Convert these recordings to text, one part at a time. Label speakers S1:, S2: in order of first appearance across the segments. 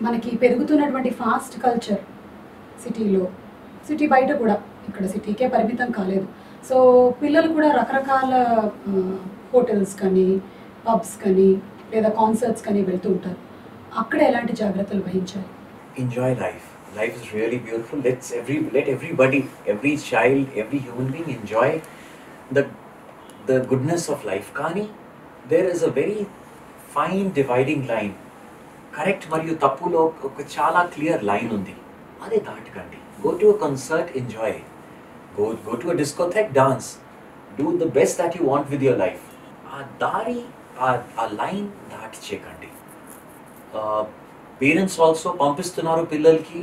S1: మనకి పెరుగుతున్నటువంటి fast culture సిటీలో, సిటీ బయట కూడా, ఇక్కడ సిటీకే పరిమితం కాలేదు. సో పిల్లలు కూడా రకరకాల హోటల్స్ కానీ, పబ్స్ కానీ, లేదా కాన్సర్ట్స్ కానీ వెళ్తూ ఉంటారు. అక్కడ ఎలాంటి జాగ్రత్తలు వహించాలి?
S2: Enjoy life. Life is really beautiful. Let everybody, every child, every human being enjoy the goodness of life. Kani, there is a very fine dividing line. Correct మరియు తప్పులో ఒక చాలా క్లియర్ లైన్ ఉంది. అదే దాటకండి. Go to a concert, enjoy. Go to a discotheque, dance. Do the best that you want with your life. ఆ దారి, ఆ line దాటి చేయకండి. పేరెంట్స్ ఆల్సో పంపిస్తున్నారు పిల్లలకి,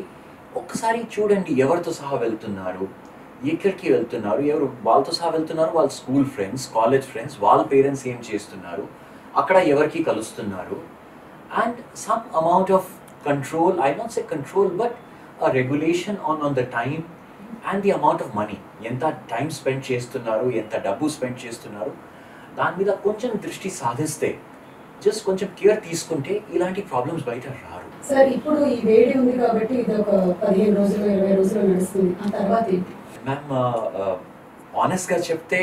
S2: ఒక్కసారి చూడండి ఎవరితో సహా వెళ్తున్నారు, ఎక్కడికి వెళ్తున్నారు, ఎవరు వాళ్ళతో సహా వెళ్తున్నారు, వాళ్ళ స్కూల్ ఫ్రెండ్స్, కాలేజ్ ఫ్రెండ్స్, వాళ్ళ పేరెంట్స్ ఏం చేస్తున్నారు, అక్కడ ఎవరికి కలుస్తున్నారు. And some amount of control, I not say control but regulation on the time and the amount of money. ఎంత టైం స్పెండ్ చేస్తున్నారు, ఎంత డబ్బు స్పెండ్ చేస్తున్నారు, దాని మీద కొంచెం దృష్టి సాధిస్తే, జస్ట్ కొంచెం కేర్ తీసుకుంటే ఇలాంటి ప్రాబ్లమ్స్ బయట రారు.
S1: సార్, ఇప్పుడు ఈ వేడి ఉంది కాబట్టి ఇది ఒక 15 రోజులు 20 రోజులు నడుస్తుంది. ఆ తర్వాత ఏంటి
S2: మ్యామ్? ఆనెస్ట్గా చెప్తే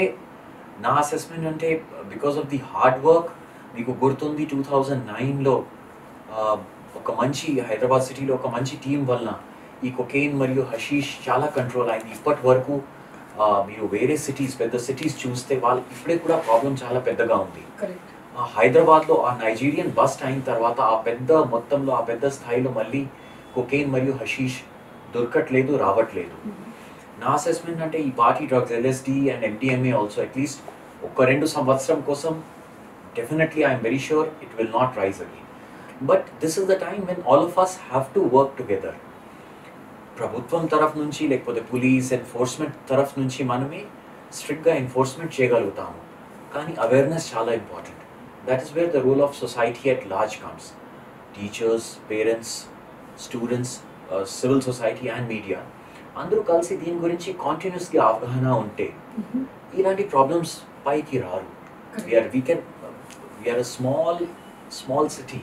S2: నా అసెస్మెంట్ అంటే because of the hard work, మీకు గుర్తుంది 2009లో ఒక మంచి హైదరాబాద్ సిటీలో ఒక మంచి టీం వలన ఈ కొకెయిన్ మరియు హషీష్ చాలా కంట్రోల్ అయింది. ఇప్పటి వరకు మీరు వేరే సిటీస్, పెద్ద సిటీస్ చూస్తే వాళ్ళు ఇప్పుడే కూడా ప్రాబ్లం చాలా పెద్దగా ఉంది. హైదరాబాద్లో ఆ నైజీరియన్ బస్ట్ అయిన తర్వాత ఆ పెద్ద మొత్తంలో, ఆ పెద్ద స్థాయిలో మళ్ళీ కొకెయిన్ మరియు హషీష్ దొరకట్లేదు, రావట్లేదు. నా అసెస్మెంట్ అంటే ఈ party drugs, LSD and MDMA also at least ఒక 2 సంవత్సరం కోసం definitely I'm very sure it will not rise again. But this is the time when all of us have to work together. ప్రభుత్వం తరఫు నుంచి లేకపోతే పోలీస్ ఎన్ఫోర్స్మెంట్ తరఫు నుంచి మనమే స్ట్రిక్ట్గా ఎన్ఫోర్స్మెంట్ చేయగలుగుతాము, కానీ అవేర్నెస్ చాలా important. That is where the role of society at large comes. Teachers, parents, students, civil society and media. అందరూ కలిసి దీని గురించి కంటిన్యూస్గా అవగాహన ఉంటే ఇలాంటి ప్రాబ్లమ్స్ పైకి రారు. We are a small city.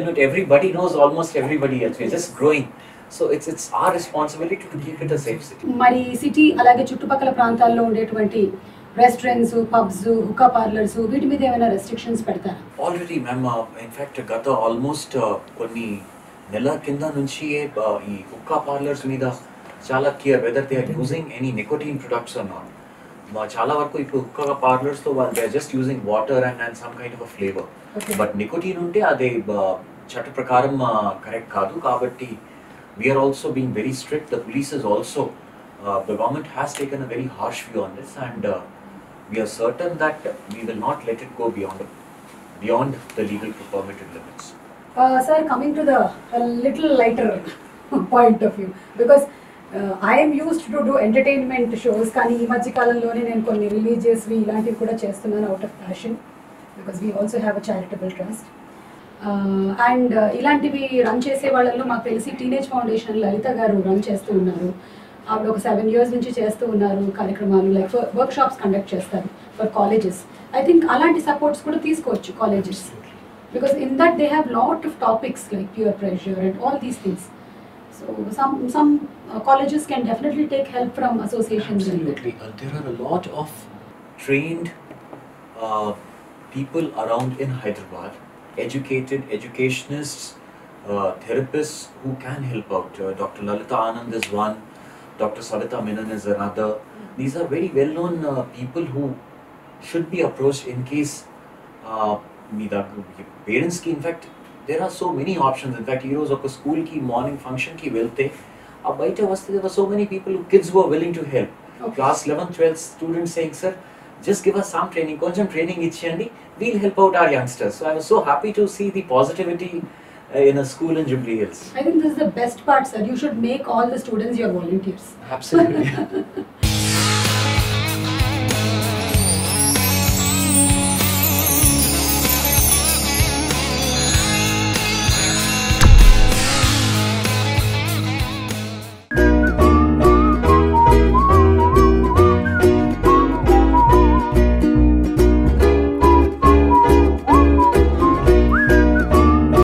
S2: Not everybody knows almost everybody else. We are just growing. So it's our responsibility to keep it a safe city.
S1: మరి సిటీ అలాగే చుట్టుపక్కల ప్రాంతాల్లో ఉండేటువంటి రెస్టారెంట్స్, పబ్స్, హుక్కా పార్లర్స్, వీటి మీద ఏమైనా రెస్ట్రిక్షన్స్ పెడతారా?
S2: ఆల్రెడీ మ్యామ్, ఇన్ఫ్యాక్ట్ గత ఆల్మోస్ట్ కొన్ని నెలల కింద నుంచి ఈ హుక్కా పార్లర్స్ మీద చాలా care, whether they are using any nicotine products or not. చాలా వరకు ఇప్పుడు హుక్కా పార్లర్స్లో they are just using water and some kind of a flavour. But nicotine ఉంటే అదే చట్ట ప్రకారం కరెక్ట్ కాదు. కాబట్టి we are also being very strict. The police is also, the government has taken a very harsh view on this, and we are certain that we will not let it go beyond the legal permitted limits.
S1: Sir, coming to the little lighter point of view, because I am used to do entertainment shows, కానీ ఈ మధ్య కాలంలోనే నేను కొన్ని రిలీజియస్వి ఇలాంటివి కూడా చేస్తున్నాను out of passion, because we also have a charitable trust. And ఇలాంటివి రన్ చేసే వాళ్ళల్లో మాకు తెలిసి టీనేజ్ ఫౌండేషన్ లలిత గారు రన్ చేస్తూ ఉన్నారు. ఆవిడ ఒక 7 years నుంచి చేస్తూ ఉన్నారు కార్యక్రమాలు, లైక్ వర్క్ షాప్స్ కండక్ట్ చేస్తారు ఫర్ కాలేజెస్. ఐ థింక్ అలాంటి సపోర్ట్స్ కూడా తీసుకోవచ్చు colleges, because in that they have lot of topics like pure pressure and all these things. So some colleges can definitely take help from associations.
S2: Absolutely. There are a lot of trained people around in Hyderabad, educated educationists, therapists who can help out. Dr. Lalita Anand is one, Dr. Savita Menon is another. These are very well-known people who should be approached in case parents ki, in fact there are so many options. In fact, heroes of a school ki morning function ki velte abaita vaste, there were so many people who kids who were willing to help. Class 11th 12th students saying, sir, just give us some training, koncham training ichchandi, we'll help out our youngsters. So I was so happy to see the positivity in a school in Jubilee Hills.
S1: I think this is the best part, sir. You should make all the students your volunteers.
S2: Absolutely.